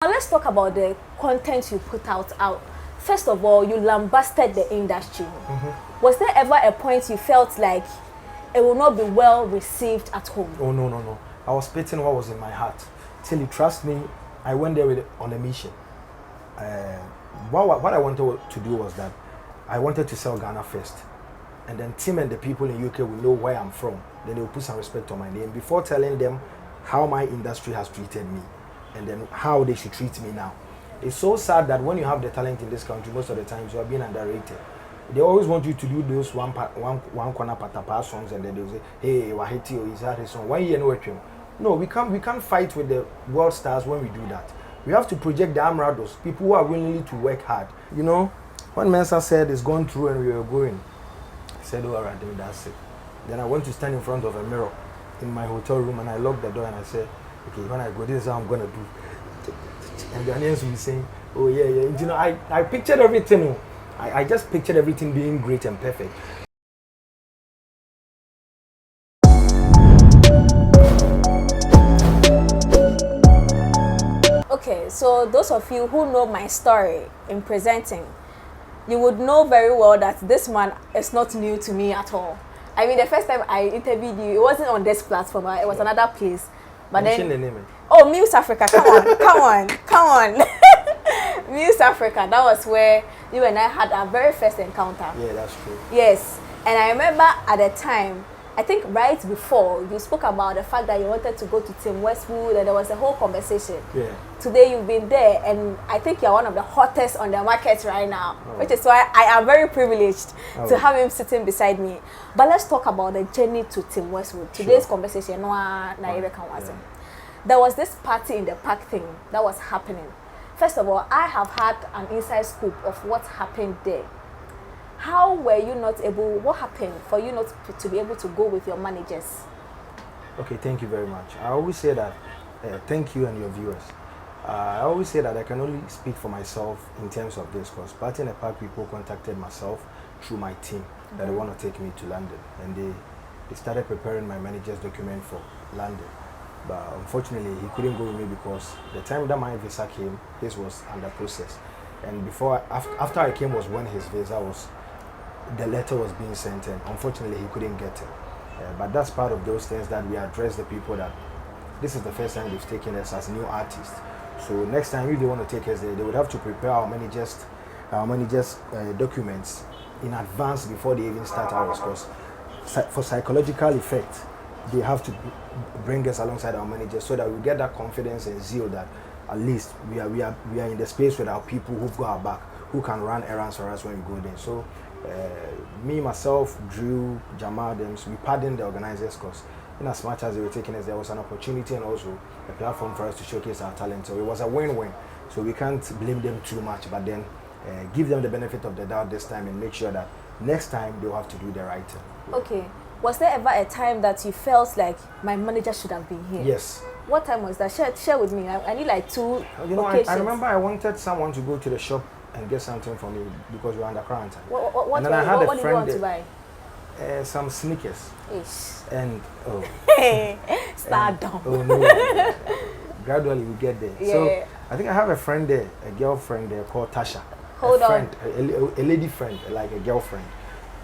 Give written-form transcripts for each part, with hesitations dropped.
Now let's talk about the content you put out. First of all, you lambasted the industry. Was there ever a point you felt like it will not be well received at home? Oh, no. I was spitting what was in my heart. Till you trust me, I went there on a mission. What I wanted to do was that I wanted to sell Ghana first. And then Tim and the people in UK will know where I'm from. Then they will put some respect on my name before telling them how my industry has treated me and then how they should treat me now. It's so sad that when you have the talent in this country, most of the times you are being underrated. They always want you to do those one corner patapa songs, and then they will say, hey, Wahiti, or is that a song? 1 year no. No, we can't fight with the world stars when we do that. We have to project the Amerados, people who are willing to work hard. You know, when Mensa said it's gone through and we were going, I said, oh, all right, then that's it. Then I went to stand in front of a mirror in my hotel room and I locked the door and I said, okay, when I go, this is how I'm gonna do. And the audience will be saying, oh yeah. You know, I pictured everything. I just pictured everything being great and perfect. Okay, so those of you who know my story in presenting, you would know very well that this man is not new to me at all. I mean, the first time I interviewed you, it wasn't on this platform, it was another place. But Mention the name. Oh, Muse Africa, come on. Muse Africa, that was where you and I had our very first encounter. Yeah, that's true. Yes, and I remember at the time, I think right before, you spoke about the fact that you wanted to go to Tim Westwood and there was a whole conversation. Yeah. Today you've been there and I think you're one of the hottest on the market right now, which is why I am very privileged to have him sitting beside me. But let's talk about the journey to Tim Westwood. Today's conversation, there was this party in the park thing that was happening. First of all, I have had an inside scoop of what happened there. How were you not able, what happened for you not to be able to go with your managers? Okay, thank you very much. I always say that, thank you and your viewers. I always say that I can only speak for myself in terms of this, because Party in the Park people contacted myself through my team that they want to take me to London. And they started preparing my manager's document for London. But unfortunately, he couldn't go with me because the time that my visa came, his was under process. And after I came was when his visa was, the letter was being sent in. Unfortunately, he couldn't get it. But that's part of those things that we address the people that this is the first time they've taken us as new artists. So next time if they want to take us there, they would have to prepare our managers' documents in advance before they even start ours. Because for psychological effect, they have to bring us alongside our managers so that we get that confidence and zeal that at least we are in the space with our people who've got our back, who can run errands for us when we go there. So me, myself, Drew, Jamal, we pardoned the organizers because in as much as they were taking us, there was an opportunity and also a platform for us to showcase our talent. So it was a win-win. So we can't blame them too much, but then give them the benefit of the doubt this time and make sure that next time they'll have to do the right thing. Okay. Was there ever a time that you felt like my manager should have been here? Yes. What time was that? Share with me. I need like 2 occasions. I remember I wanted someone to go to the shop and get something for me because we were under quarantine. What did you want to buy? Some sneakers. Ish. And stardom. Oh no. Gradually we get there. Yeah. So I think I have a friend there, a girlfriend there called Tasha. Hold on. A lady friend, like a girlfriend,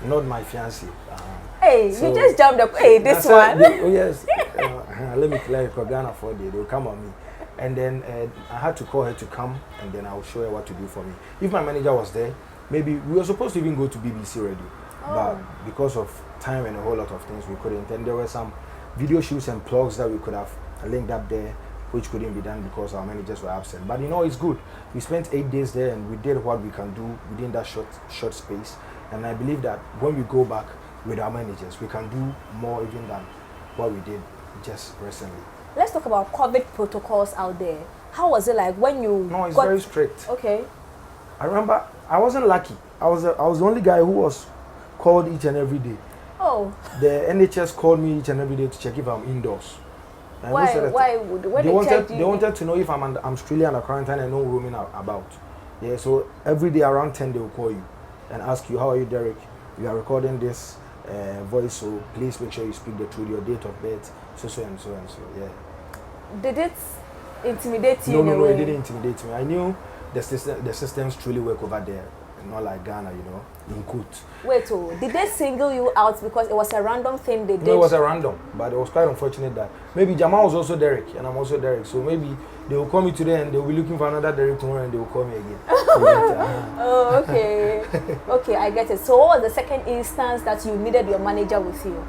not my fiancée. Hey, so you just jumped up. Hey, this one. Oh yes. Let me call Ghana for day. They'll come on me. And then I had to call her to come, and then I'll show her what to do for me. If my manager was there, maybe we were supposed to even go to BBC Radio, but because of time and a whole lot of things, we couldn't. And there were some video shoots and plugs that we could have linked up there, which couldn't be done because our managers were absent. But you know, it's good. We spent 8 days there, and we did what we can do within that short space. And I believe that when we go back with our managers, we can do more even than what we did just recently. Let's talk about COVID protocols out there. How was it like when you No, it's very strict. Okay. I remember I wasn't lucky. I was the only guy who was called each and every day. Oh. The NHS called me each and every day to check if I'm indoors. And Why would they wanted to know if I'm still under quarantine and no roaming about. Yeah, so every day around 10 they will call you and ask you, how are you, Derek? We are recording this voice, so please make sure you speak the truth, your date of birth, so and so, yeah. Did it intimidate you? No, it didn't intimidate me. I knew the systems truly work over there, not like Ghana, you know, in Kut. Wait, oh, did they single you out because it was a random thing they did? No, it was a random, but it was quite unfortunate that maybe Jamal was also Derek, and I'm also Derek, so maybe they will call me today and they will be looking for another Derek tomorrow and they will call me again. Oh, okay. Okay, I get it. So what was the second instance that you needed your manager with you?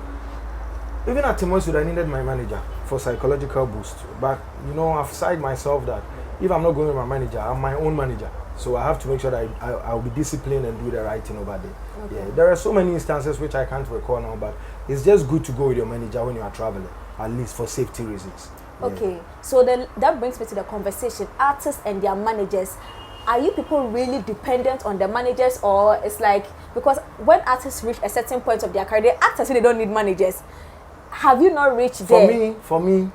Even at Tim Westwood, I needed my manager for psychological boost. But, you know, I've decided myself that if I'm not going with my manager, I'm my own manager. So I have to make sure that I'll be disciplined and do the right thing over there. Okay. Yeah, there are so many instances which I can't recall now, but it's just good to go with your manager when you are traveling, at least for safety reasons. Yeah. Okay, so then that brings me to the conversation. Artists and their managers, are you people really dependent on the managers, or it's like, because when artists reach a certain point of their career, they act as if they don't need managers. Have you not reached there? For me,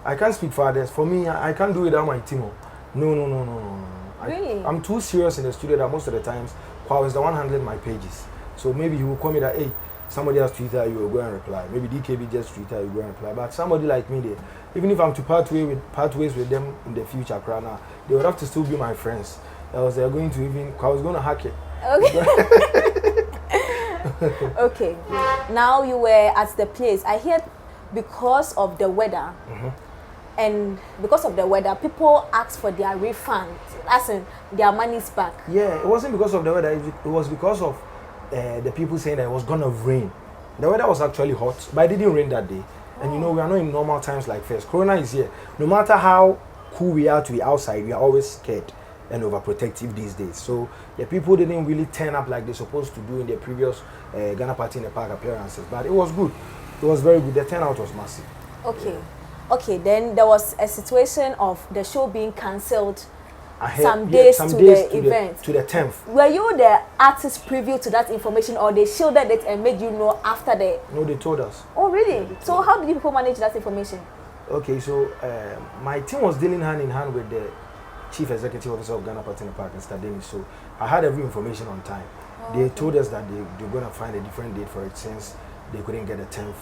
I can't speak for others. For me, I can't do it without my team. No. Really? I'm too serious in the studio that most of the times, Kwao is the one handling my pages. So maybe he will call me that, hey, somebody else tweeted, you will go and reply. Maybe DKB just tweeted, you go and reply. But somebody like me, there, even if I'm to part ways with them in the future, they would have to still be my friends. Else they're going to I was going to hack it. Okay. Okay. Now you were at the place. I hear because of the weather, and because of the weather, people ask for their refund, as in their money's back. Yeah, it wasn't because of the weather. It was because of the people saying that it was gonna rain. The weather was actually hot, but it didn't rain that day. And you know, we are not in normal times like first. Corona is here. No matter how cool we are to be outside, we are always scared and overprotective these days. So the people didn't really turn up like they're supposed to do in their previous Ghana Party in the Park appearances. But it was good. It was very good. The turnout was massive. Okay. Yeah. Okay, then there was a situation of the show being cancelled some days to the event. To the 10th. Were you the artist preview to that information, or they shielded it and made you know after the... No, they told us. Oh, really? Yeah, so how did you people manage that information? Okay, so my team was dealing hand in hand with the Chief Executive Officer of Ghana Party in the Park, Mr. Dennis. So I had every information on time. They told us that they're going to find a different date for it since they couldn't get the 10th.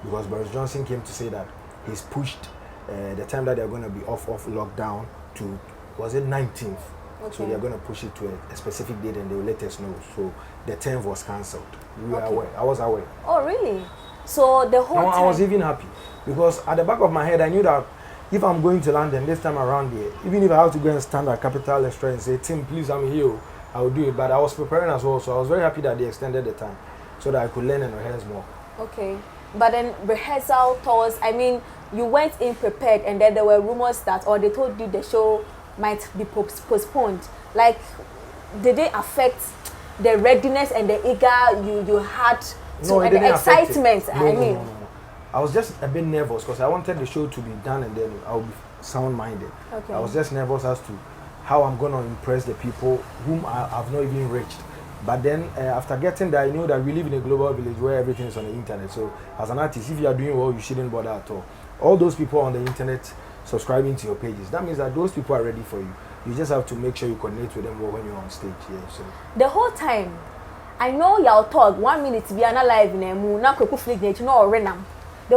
Because Boris Johnson came to say that he's pushed the time that they're going to be off lockdown to, was it 19th? Okay. So they're going to push it to a specific date and they will let us know. So the 10th was cancelled. We were aware. I was aware. Oh, really? So the whole time... I was even happy because at the back of my head, I knew that if I'm going to London this time around here, even if I have to go and stand at Capital Restaurant and say, Tim, please, I'm here, I will do it. But I was preparing as well, so I was very happy that they extended the time so that I could learn and rehearse more. Okay. But then rehearsal tours, I mean, you went in prepared and then there were rumors that, or they told you the show might be postponed. Like, did they affect the readiness and the eager you had to, no, and the excitement? No. I was just a bit nervous because I wanted the show to be done and then I'll be sound-minded. Okay. I was just nervous as to how I'm going to impress the people whom I've not even reached. But then after getting there, I knew that we live in a global village where everything is on the internet. So as an artist, if you are doing well, you shouldn't bother at all. All those people on the internet subscribing to your pages, that means that those people are ready for you. You just have to make sure you connect with them well when you're on stage. Yeah, so the whole time, I know y'all talk 1 minute to be alive in a moon, not the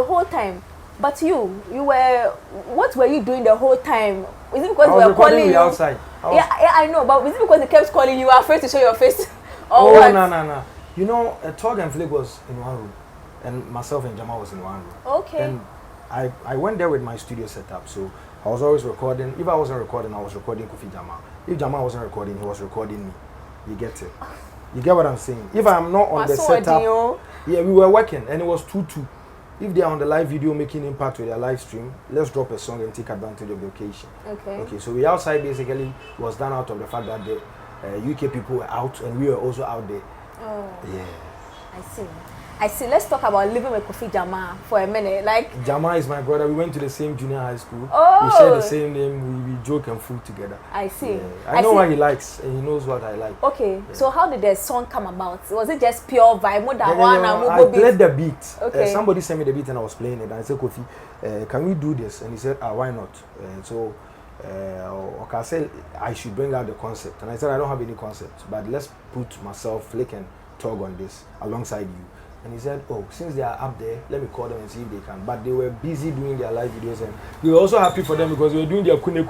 whole time. But you were, what were you doing the whole time? Is it because they were calling you outside? Yeah, I know, but is it because they kept calling you? You were afraid to show your face? Or what? No. You know, Tog and Flick was in one room, and myself and Jamal was in one room. Okay. And I went there with my studio setup, so I was always recording. If I wasn't recording, I was recording Kofi Jamal. If Jamal wasn't recording, he was recording me. You get it? You get what I'm saying? If I'm not on the setup, yeah, we were working, and it was 2-2. If they are on the live video making impact with their live stream, let's drop a song and take advantage of the occasion. Okay, so we outside basically was done out of the fact that the UK people were out and we were also out there. Oh. Yeah. I see. Let's talk about living with Kofi Jamal for a minute. Like, Jamal is my brother. We went to the same junior high school. Oh. We share the same name. We joke and fool together. I see. Yeah. I know what he likes and he knows what I like. Okay. Yeah. So how did the song come about? Was it just pure vibe? I played the beat. Okay. Somebody sent me the beat and I was playing it. And I said, Kofi, can we do this? And he said, why not? So I said I should bring out the concept. And I said, I don't have any concept, but let's put myself, Flick and Tog on this alongside you. And he said, oh, since they are up there, let me call them and see if they can. But they were busy doing their live videos, and we were also happy for them because they were doing their kune.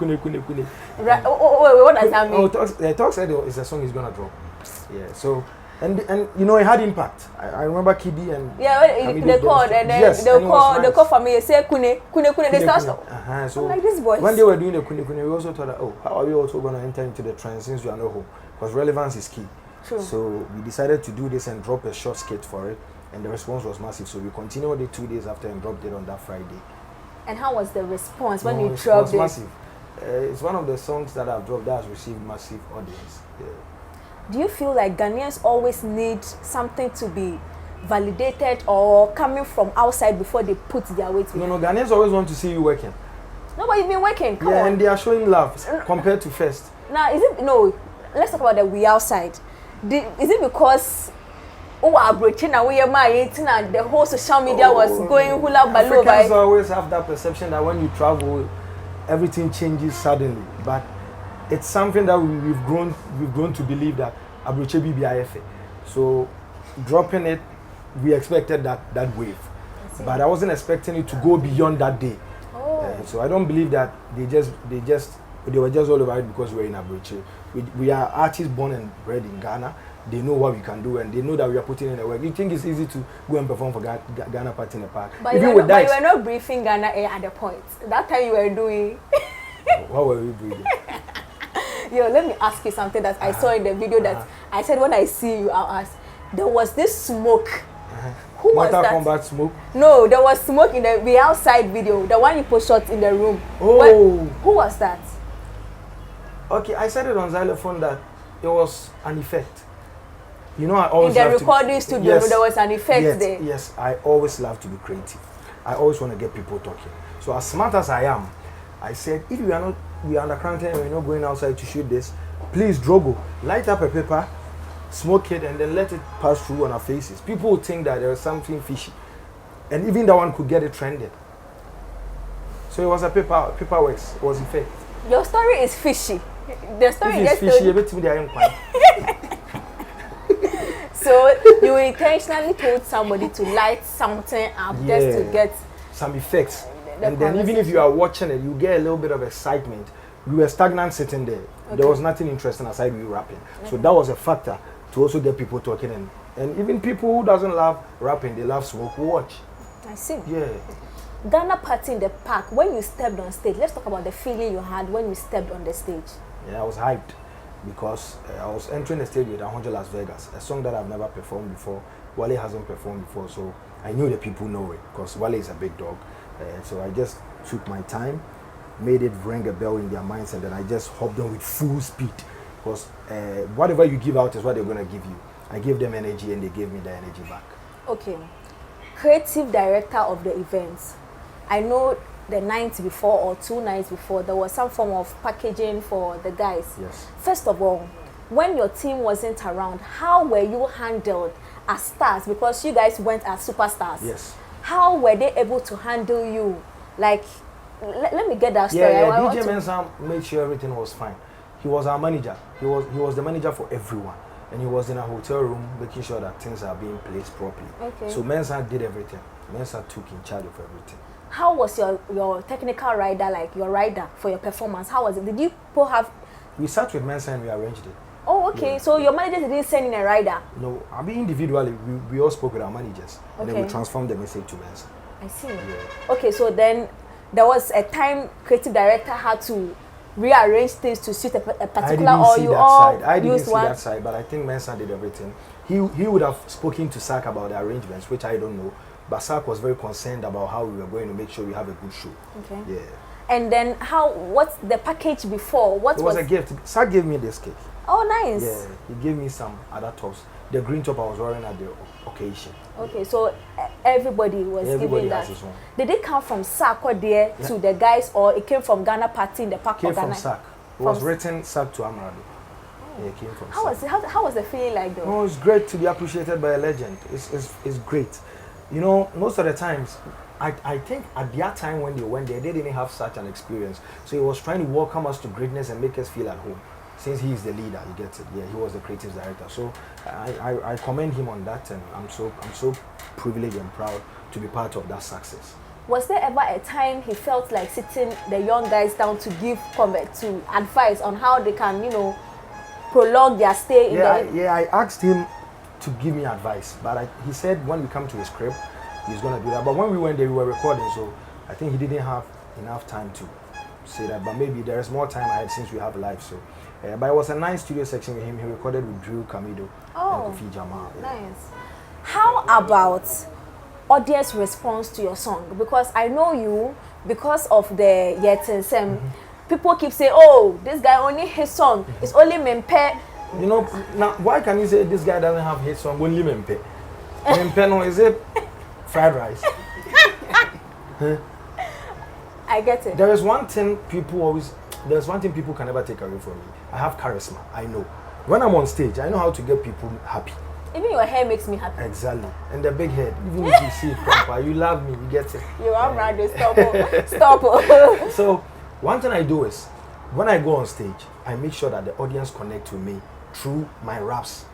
Right. What does that mean? Talk said it's a song he's gonna drop. Yeah. So and you know, it had impact. I remember Kidi and they called and then they call for me and say kune. They start. So like this boys. When they were doing the kune, we also thought that, oh, how are we also gonna enter into the trend since we are not home? Because relevance is key. True. So we decided to do this and drop a short skit for it. And the response was massive, so we continued it 2 days after and dropped it on that Friday. And how was the response when you dropped it? It was massive. It's one of the songs that I've dropped that has received massive audience. Yeah. Do you feel like Ghanaians always need something to be validated or coming from outside before they put their weight behind? No, Ghanaians always want to see you working. No, but you've been working. Come on. And they are showing love compared to first. Now, let's talk about the we outside. Is it because the whole social media was going hula baloo? Africans always have that perception that when you travel, everything changes suddenly. But it's something that we've grown to believe that Abroche BBIFA. So dropping it, we expected that wave. But I wasn't expecting it to go beyond that day. So I don't believe that they were just all over it because we're in Abroche. We are artists born and bred in Ghana. They know what we can do and they know that we are putting in the work. You think it's easy to go and perform for Ghana Party in the Park? But you were not briefing Ghana at the point. That time you were doing. What were we doing? Yo, let me ask you something that I saw in the video that I said when I see you, I'll ask. There was this smoke. Who was that? Mortal Kombat smoke? No, there was smoke in the outside video. The one you put shots in the room. Oh. Who was that? Okay, I said it on xylophone that it was an effect. You know, I always in the recording studio, there was an effect there. Yes, I always love to be creative. I always want to get people talking. So as smart as I am, I said, if we are under quarantine and we're not going outside to shoot this, please, Drogo, light up a paper, smoke it, and then let it pass through on our faces. People would think that there was something fishy. And even that one could get it trended. So it was a paper works, it was effect. Your story is fishy. The story is fishy, everything they are inquiring. So you intentionally told somebody to light something up just to get some effects. And then even if you are watching it, you get a little bit of excitement. We were stagnant sitting there. Okay. There was nothing interesting aside we rapping. So that was a factor to also get people talking. And even people who doesn't love rapping, they love smoke, watch. I see. Yeah. Ghana Party in the Park, when you stepped on stage, let's talk about the feeling you had when you stepped on the stage. Yeah, I was hyped because I was entering the stage with 100 Las Vegas, a song that I've never performed before. Wale hasn't performed before, so I knew the people know it because Wale is a big dog. So I just took my time, made it ring a bell in their minds, and then I just hopped on with full speed because whatever you give out is what they're going to give you. I gave them energy and they gave me the energy back. Okay. Creative director of the events. I know the night before or 2 nights before, there was some form of packaging for the guys. Yes. First of all, when your team wasn't around, how were you handled as stars? Because you guys went as superstars. Yes. How were they able to handle you? Like, let me get that story. Yeah, DJ Mensah made sure everything was fine. He was our manager. He was the manager for everyone. And he was in a hotel room making sure that things are being placed properly. Okay. So Mensah did everything. Mensah took in charge of everything. How was your technical rider, like your rider for your performance? How was it? Did you have... We sat with Mensah and we arranged it. Oh, okay. Yeah. So your manager didn't send in a rider? No, I mean individually, we all spoke with our managers. Okay. And then we transformed the message to Mensah. I see. Yeah. Okay, so then there was a time creative director had to rearrange things to suit a particular, or you all I didn't see that side, but I think Mensah did everything. He would have spoken to Sark about the arrangements, which I don't know. But Sark was very concerned about how we were going to make sure we have a good show. Okay. Yeah. And then what's the package before? What was a gift. Sark gave me this cake. Oh, nice. Yeah. He gave me some other tops. The green top I was wearing at the occasion. Okay, so everybody was giving that. His own. Did it come from Sark or there to the guys, or it came from Ghana Party in the Park of Ghana? It came from Sark. It was written Sark to Amerado. Yeah, it came from Sark. How was the feeling like though? Oh, it's great to be appreciated by a legend. It's great. You know, most of the times, I think at their time when they went there, they didn't have such an experience. So he was trying to welcome us to greatness and make us feel at home. since he is the leader, he gets it. Yeah, he was the creative director. So I commend him on that, and I'm so privileged and proud to be part of that success. Was there ever a time he felt like sitting the young guys down to give to advice on how they can, prolong their stay in the... I asked him to give me advice, but he said when we come to his crib, he's going to do that. But when we went there, we were recording, so I think he didn't have enough time to say that. But maybe there is more time ahead since we have live. So, but it was a nice studio section with him. He recorded with Drew Camido and Kofi Jamal. Yeah. Nice. How about audience response to your song? Because I know you, because of the Yetinsem, people keep saying, oh, this guy only his song. It's only Mempe. Now, why can you say this guy doesn't have his song? Only Mempe. Mempe, no, is it fried rice? I get it. There's one thing people can never take away from me. I have charisma. I know. When I'm on stage, I know how to get people happy. Even your hair makes me happy. Exactly. And the big head, even if you see it proper, you love me, you get it. You are Amerado, stop. So, one thing I do is, when I go on stage, I make sure that the audience connect with me through my raps.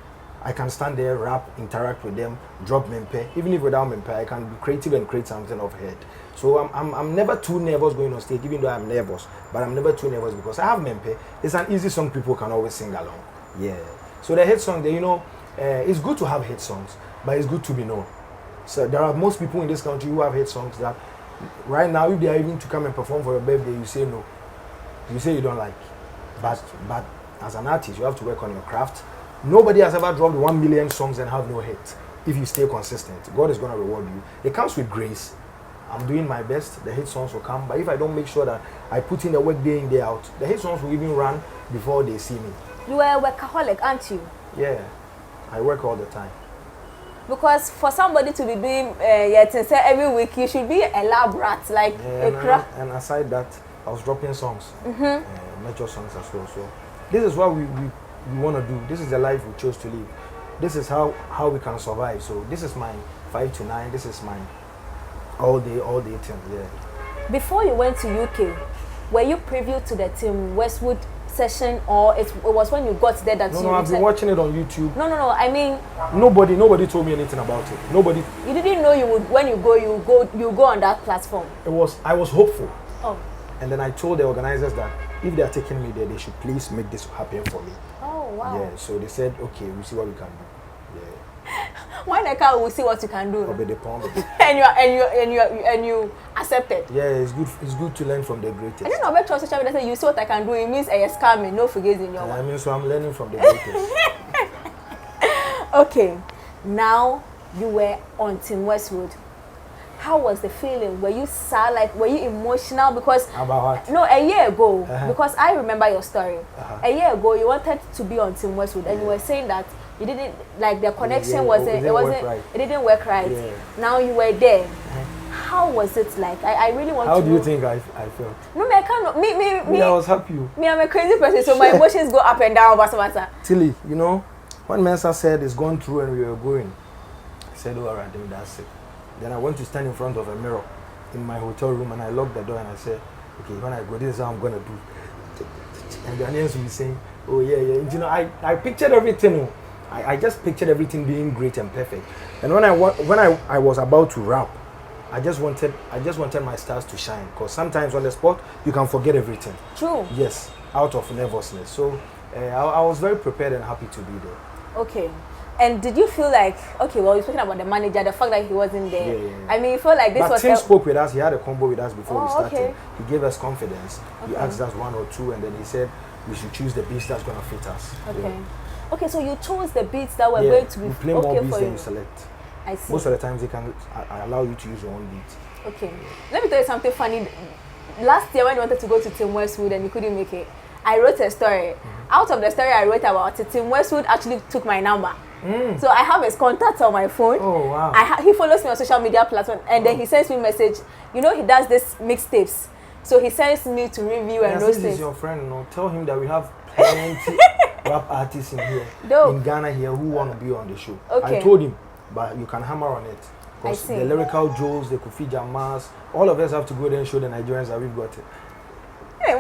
I can stand there, rap, interact with them, drop Mempe. Even if without Mempe, I can be creative and create something off head. So I'm never too nervous going on stage, even though I'm nervous. But I'm never too nervous because I have Mempe. It's an easy song people can always sing along. Yeah. So the hit song, it's good to have hit songs, but it's good to be known. So there are most people in this country who have hit songs that right now, if they are even to come and perform for your birthday, you say no. You say you don't like. But as an artist, you have to work on your craft. Nobody has ever dropped 1 million songs and have no hit. If you stay consistent, God is going to reward you. It comes with grace. I'm doing my best. The hit songs will come. But if I don't make sure that I put in the work day in, day out, the hit songs will even run before they see me. You are a workaholic, aren't you? Yeah. I work all the time. Because for somebody to be doing every week, you should be a lab rat, like and aside that, I was dropping songs, major songs as well. So this is what we want to do. This is the life we chose to live. This is how we can survive. So this is my 5 to 9. This is my all day thing. Yeah. Before you went to UK, were you privy to the Tim Westwood session, or it was when you got there that No, I've been watching it on YouTube. No. I mean, nobody told me anything about it. Nobody. You didn't know you would. When you go on that platform. I was hopeful. Oh. And then I told the organizers that if they are taking me there, they should please make this happen for me. Oh wow. Yeah. So they said, okay, we'll see what we can do. Yeah. Why the car will see what you can do? and you accepted. Yeah, it's good. It's good to learn from the greatest. I don't know about social media. Say you see what I can do. It means a scamming. No forget in your. I mean, so I'm learning from the greatest. Okay, now you were on Tim Westwood. How was the feeling? Were you sad? Like, were you emotional? Because about what? No, a year ago. Because I remember your story. A year ago, you wanted to be on Tim Westwood, and you were saying that you didn't like the connection wasn't. It didn't work right. Yeah. Now you were there. How was it like? I really want to know. How do you think I felt? No, I cannot. Me. I was happy. Me, I'm a crazy person, so my emotions go up and down. Tilly, when Mensa said it's gone through and we were going, I said, oh, all right, that's it. Then I went to stand in front of a mirror in my hotel room and I locked the door and I said, okay, when I go, this is how I'm going to do. And the Ghanaians will be saying, oh, yeah. I pictured everything. I just pictured everything being great and perfect. And when I was about to rap, I just wanted my stars to shine, because sometimes on the spot you can forget everything. True. Yes, out of nervousness. So I was very prepared and happy to be there. Okay. And did you feel like, okay, well, you're speaking about the manager, the fact that he wasn't there. Yeah. I mean, you felt like this was... But Tim spoke with us. He had a combo with us before we started. Okay. He gave us confidence. Okay. He asked us 1 or 2, and then he said we should choose the beats that's going to fit us. Okay. Yeah. Okay, so you chose the beats that were going to be we play okay more beats for than you. you select. I see. Most of the times they can allow you to use your own beats. Okay. Let me tell you something funny. Last year when you wanted to go to Tim Westwood and you couldn't make it, I wrote a story. Out of the story I wrote about it, Tim Westwood actually took my number. So I have his contact on my phone. Oh wow! He follows me on social media platform, and then he sends me a message. He does this mixtapes, so he sends me to review and those things. This is your friend. Tell him that we have plenty rap artists in here, in Ghana here, who want to be on the show. Okay. I told him, but you can hammer on it, because the lyrical Joes, the Kofi Jamals, all of us have to go there and show the Nigerians that we've got it. We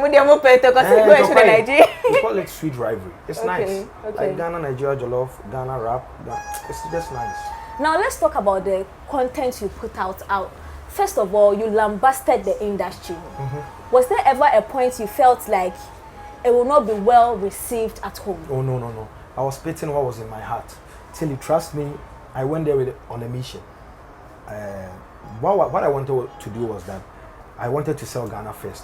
call it sweet rivalry. It's nice. Like Ghana, Nigeria, Jollof, Ghana rap. It's just nice. Now let's talk about the content you put out. First of all, you lambasted the industry. Was there ever a point you felt like it will not be well received at home? Oh no. I was spitting what was in my heart. Till you trust me, I went there on a mission. What I wanted to do was that I wanted to sell Ghana first.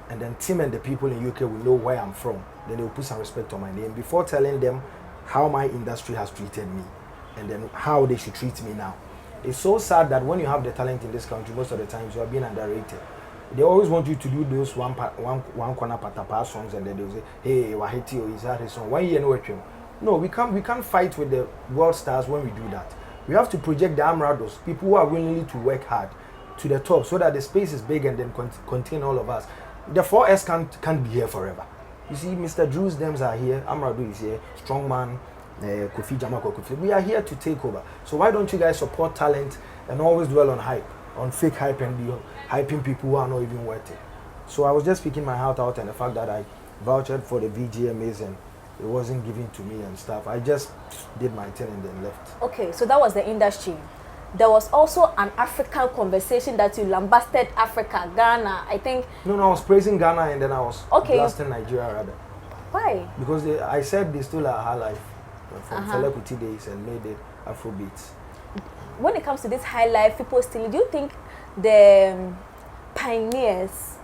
And then Tim and the people in UK will know where I'm from. Then they will put some respect on my name before telling them how my industry has treated me and then how they should treat me now. It's so sad that when you have the talent in this country, most of the times you are being underrated. They always want you to do those one corner patapa songs and then they will say, hey, Wahiti or is that his song? 1 year no. No, we can't fight with the world stars when we do that. We have to project the Amerados, people who are willing to work hard to the top so that the space is big and then contain all of us. The 4S can't be here forever. You see, Mr. Drew's Dems are here, Amerado is here, Strongman, Kofi Jamako Kofi. We are here to take over. So why don't you guys support talent and always dwell on hype, on fake hype and be hyping people who are not even worth it? So I was just speaking my heart out and the fact that I vouched for the VGMAs and it wasn't given to me and stuff. I just did my thing and then left. Okay, so that was the industry. There was also an African conversation that you lambasted Africa, Ghana, I think. No, I was praising Ghana and then I was blasting Nigeria rather. Why? Because I said they stole our high life from Fela Kuti days and made it Afrobeats. When it comes to this high life, people still, do you think the pioneers,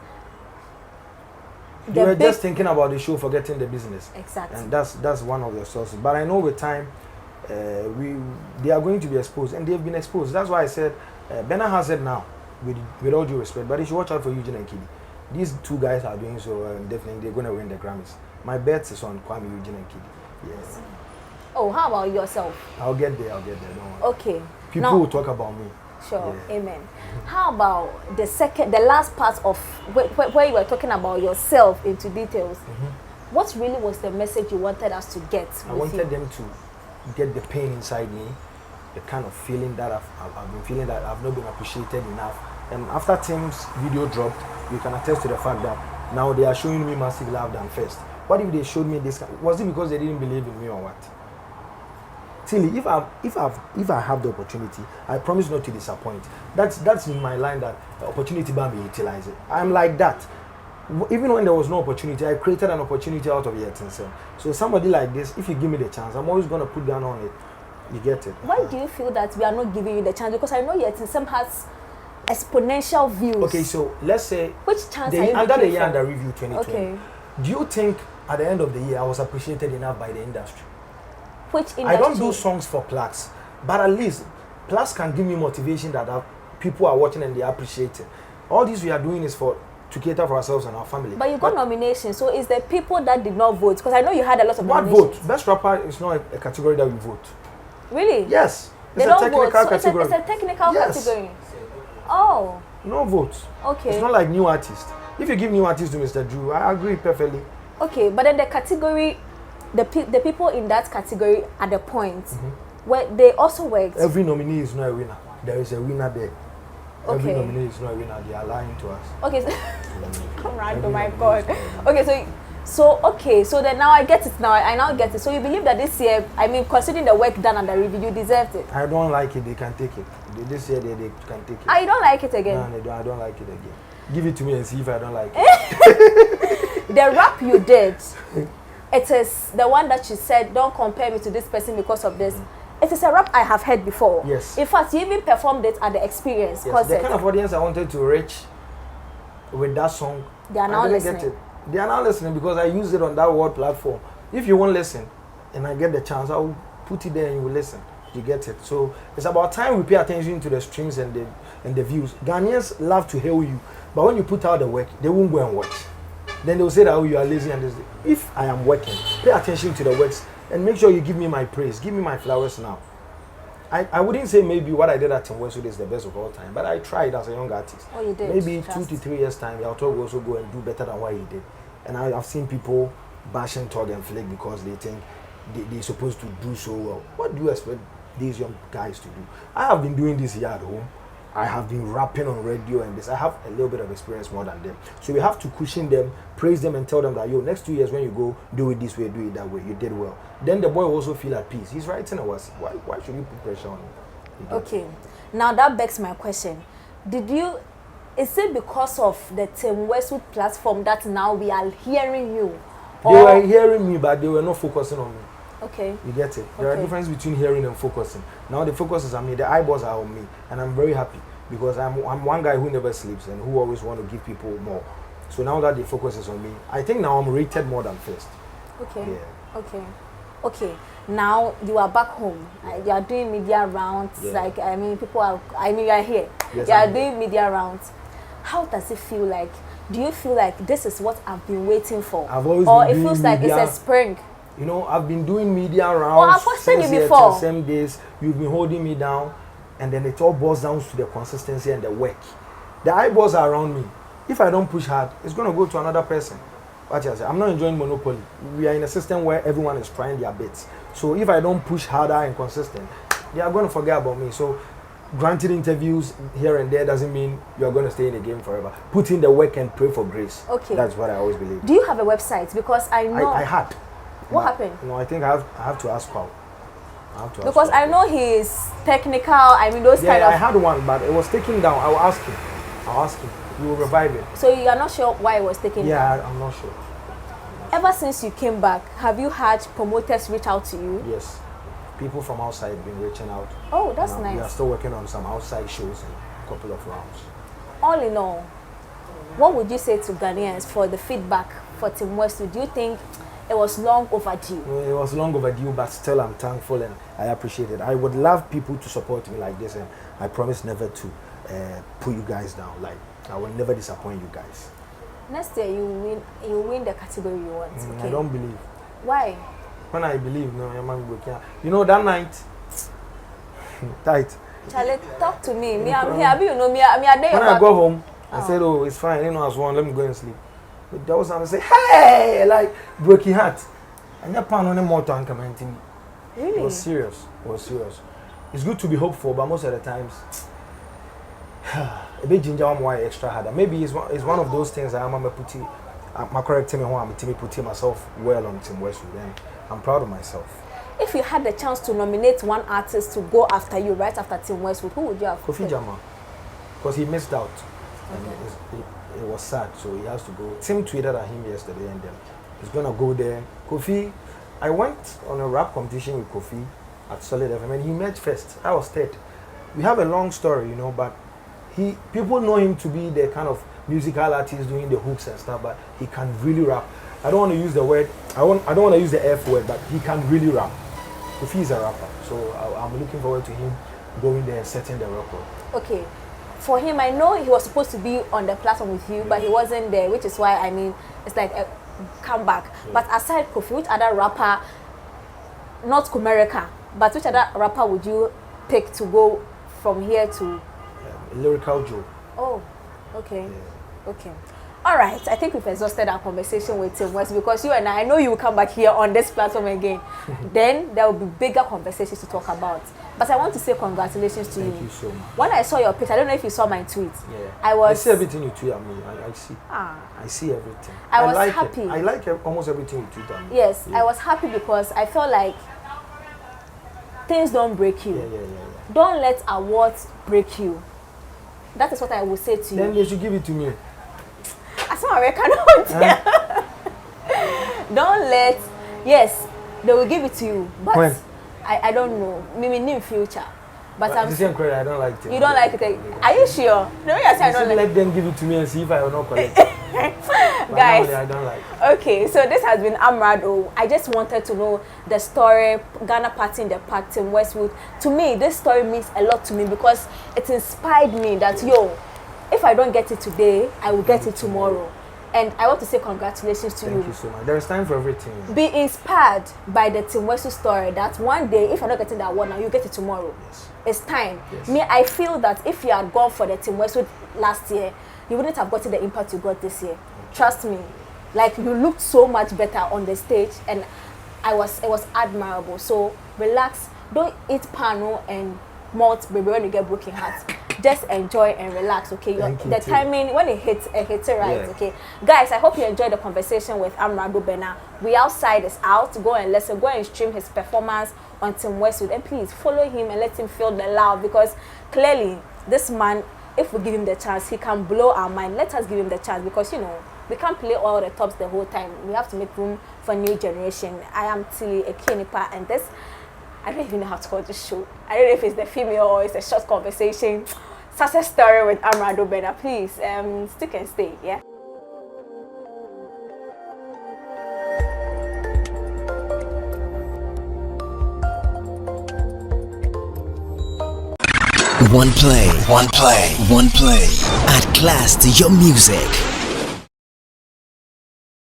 they were just thinking about the show, forgetting the business. Exactly. And that's one of the sources. But I know with time, they are going to be exposed, and they've been exposed. That's why I said, Bena has it now, with all due respect, but you should watch out for Eugene and Kidi. These two guys are doing so, definitely they're going to win the Grammys. My bet is on Kwame, Eugene and Kidi. Yes. Oh, how about yourself? I'll get there, don't worry. Okay. People will talk about me. Sure, yeah. Amen. How about the last part of where you were talking about yourself into details? What really was the message you wanted us to get? I wanted them to get the pain inside me, the kind of feeling that I've been feeling that I've not been appreciated enough. And after Tim's video dropped, you can attest to the fact that now they are showing me massive love than first. What if they showed me this? Was it because they didn't believe in me or what? Tilly, if I have the opportunity, I promise not to disappoint. That's in my line that the opportunity ban be utilized. I'm like that. Even when there was no opportunity, I created an opportunity out of yet and so somebody like this, if you give me the chance, I'm always gonna put down on it. You get it. Why do you feel that we are not giving you the chance? Because I know yet some has exponential views. Okay, so let's say which chance under the year under review 2020. Okay. Do you think at the end of the year I was appreciated enough by the industry? Which industry? I don't do songs for plaques, but at least plaques can give me motivation that people are watching and they appreciate it. All this we are doing is to cater for ourselves and our family. But you got nominations, so it's the people that did not vote, because I know you had a lot of nominations. What vote? Best rapper is not a category that we vote. Really? Yes. They don't vote. So it's a technical category. Oh. No votes. Okay. It's not like new artists. If you give new artists to Mr. Drew, I agree perfectly. Okay, but then the category, the people in that category at the point where they also worked. Every nominee is not a winner. There is a winner there. Okay. Every nominee is not a winner. They are lying to us. Okay. So oh my God. Okay, so then now I get it. I now get it. So you believe that this year, I mean, considering the work done and the review, you deserved it? I don't like it. They can take it. This year they can take it. I don't like it again. No, I don't like it again. Give it to me and see if I don't like it. The rap you did, it is the one that you said, don't compare me to this person because of this. It is a rap I have heard before. Yes. In fact, you even performed it at the Experience concert. The kind of audience I wanted to reach with that song, they are now listening. Get it. They are now listening because I use it on that world platform. If you won't listen and I get the chance, I will put it there and you will listen. You get it. So it's about time we pay attention to the streams and the views. Ghanaians love to hail you, but when you put out the work, they won't go and watch. Then they'll say that, oh, you are lazy and this. If I am working, pay attention to the works and make sure you give me my praise, give me my flowers now. I wouldn't say maybe what I did at Tim Westwood is the best of all time, but I tried as a young artist. Oh, you did? Maybe 2 to 3 years time, I'll will also go and do better than what he did. And I've seen people bashing Tog and Flick because they think they're supposed to do so well. What do you expect these young guys to do? I have been doing this here at home. I have been rapping on radio and this. I have a little bit of experience more than them. So we have to cushion them, praise them, and tell them that, yo, next 2 years when you go, do it this way, do it that way. You did well. Then the boy will also feel at peace. He's writing us. Why should you put pressure on him? Okay. Now that begs my question. Is it because of the Tim Westwood platform that now we are hearing you? They were hearing me, but they were not focusing on me. Okay. You get it? There are differences between hearing and focusing. Now the focus is on me, the eyeballs are on me, and I'm very happy because I'm one guy who never sleeps and who always want to give people more. So now that the focus is on me, I think now I'm rated more than first. Okay. Yeah. Okay. Now you are back home. You are doing media rounds. Yeah. Like, I mean, you are here. Yes, you are doing media rounds. How does it feel like? Do you feel like this is what I've been waiting for? I've always or been it feels doing like media. it's a spring? You know, I've been doing media rounds since you before. The same days. You've been holding me down, and then it all boils down to the consistency and the work. The eyeballs are around me. If I don't push hard, it's going to go to another person. What I say, I'm not enjoying monopoly. We are in a system where everyone is trying their bits. So if I don't push harder and consistent, they are going to forget about me. So granted interviews here and there doesn't mean you are going to stay in the game forever. Put in the work and pray for grace. Okay. That's what I always believe. Do you have a website? Because I know... I had. What happened? No, I think I have to ask Paul. Because I know he is technical. I mean, those kind of... I had one, but it was taken down. I'll ask him. We will revive it. So you are not sure why it was taken down? Yeah, I'm not sure. Ever since you came back, have you had promoters reach out to you? Yes. People from outside have been reaching out. Oh, that's nice. We are still working on some outside shows and a couple of rounds. All in all, what would you say to Ghanaians for the feedback for Tim Westwood? Do you think it was long overdue? It was long overdue, but still I'm thankful and I appreciate it. I would love people to support me like this, and I promise never to put you guys down. Like, I will never disappoint you guys. Next year you win the category you want. Okay. I don't believe. Why? When I believe, no, you know that night, tight. Charlie, talk to me. Me, I'm here. You know me. I'm here. When I go home, I said, "Oh, it's fine. You know, as one, let me go and sleep." But that was time I say, "Hey!" Like broken heart. And that pan on the motor and commenting. Really? It was serious. It's good to be hopeful, but most of the times, a bit ginger why extra harder. Maybe it's one of those things that I'm putting. I'm correcting me when I'm putting myself well on Tim Westwood, and I'm proud of myself. If you had the chance to nominate one artist to go after you right after Tim Westwood, who would you have? Kofi Jama, because he missed out, and it was sad, so he has to go. Tim tweeted at him yesterday, and then he's gonna go there. Kofi, I went on a rap competition with Kofi at Solid FM, and he met first. I was third. We have a long story, you know, but people know him to be the kind of musical artist doing the hooks and stuff, but he can really rap. I don't want to use the word. I don't want to use the F word, but he can really rap. Kofi is a rapper, so I'm looking forward to him going there and setting the record. Okay, for him, I know he was supposed to be on the platform with you, but he wasn't there, which is why it's like a comeback. Yeah. But aside Kofi, which other rapper, not Kumerica, but which other rapper would you pick to go from here to? Lyrical Joe. Oh, okay. Yeah. Okay. All right. I think we've exhausted our conversation with Tim West, because you and I know you will come back here on this platform again. Then there will be bigger conversations to talk about. But I want to say congratulations to you. Thank you so much. When I saw your picture, I don't know if you saw my tweet. Yeah. I see everything you tweet at me. I see. I see everything. I was like happy. I like almost everything you tweet at me. Yes, yeah. I was happy because I felt like things don't break you. Yeah. Don't let awards break you. That is what I will say to you. Then they should give it to me. As far as I cannot. Don't let. Yes, they will give it to you, but when? I don't know. Maybe in future. But I'm the same credit. I don't like it. You don't like it. Are you sure? No, yes, I don't like. Let them give it to me and see if I will not collect. Guys, I don't like it. Okay, so this has been Amerado. I just wanted to know the story, Ghana Party in the Park, Tim Westwood. To me, this story means a lot to me because it inspired me that, if I don't get it today, I will get it tomorrow. And I want to say congratulations to you. Thank you so much. There is time for everything. Be inspired by the Tim Westwood story that one day, if you're not getting that award now, you get it tomorrow. Yes. It's time. Yes. Me, I feel that if you had gone for the Tim Westwood last year, you wouldn't have gotten the impact you got this year. Trust me. Like, you looked so much better on the stage, and it was admirable. So relax. Don't eat pano and malt baby when you get broken heart. just enjoy and relax, okay? The timing, when it hits right, Yeah. okay? Guys, I hope you enjoyed the conversation with Amerado Bena. We Outside is out. Go and listen, go and stream his performance on Tim Westwood. And please follow him and let him feel the love, because clearly, this man, if we give him the chance, he can blow our mind. Let us give him the chance, because, you know, we can't play all the tops the whole time. We have to make room for new generation. I am Tilly Ekinipa, and this, I don't even know how to call this show. I don't know if it's the female or it's a short conversation. Success story with Amerado Bena. Please, stick and stay, yeah? One play. Add class to your music.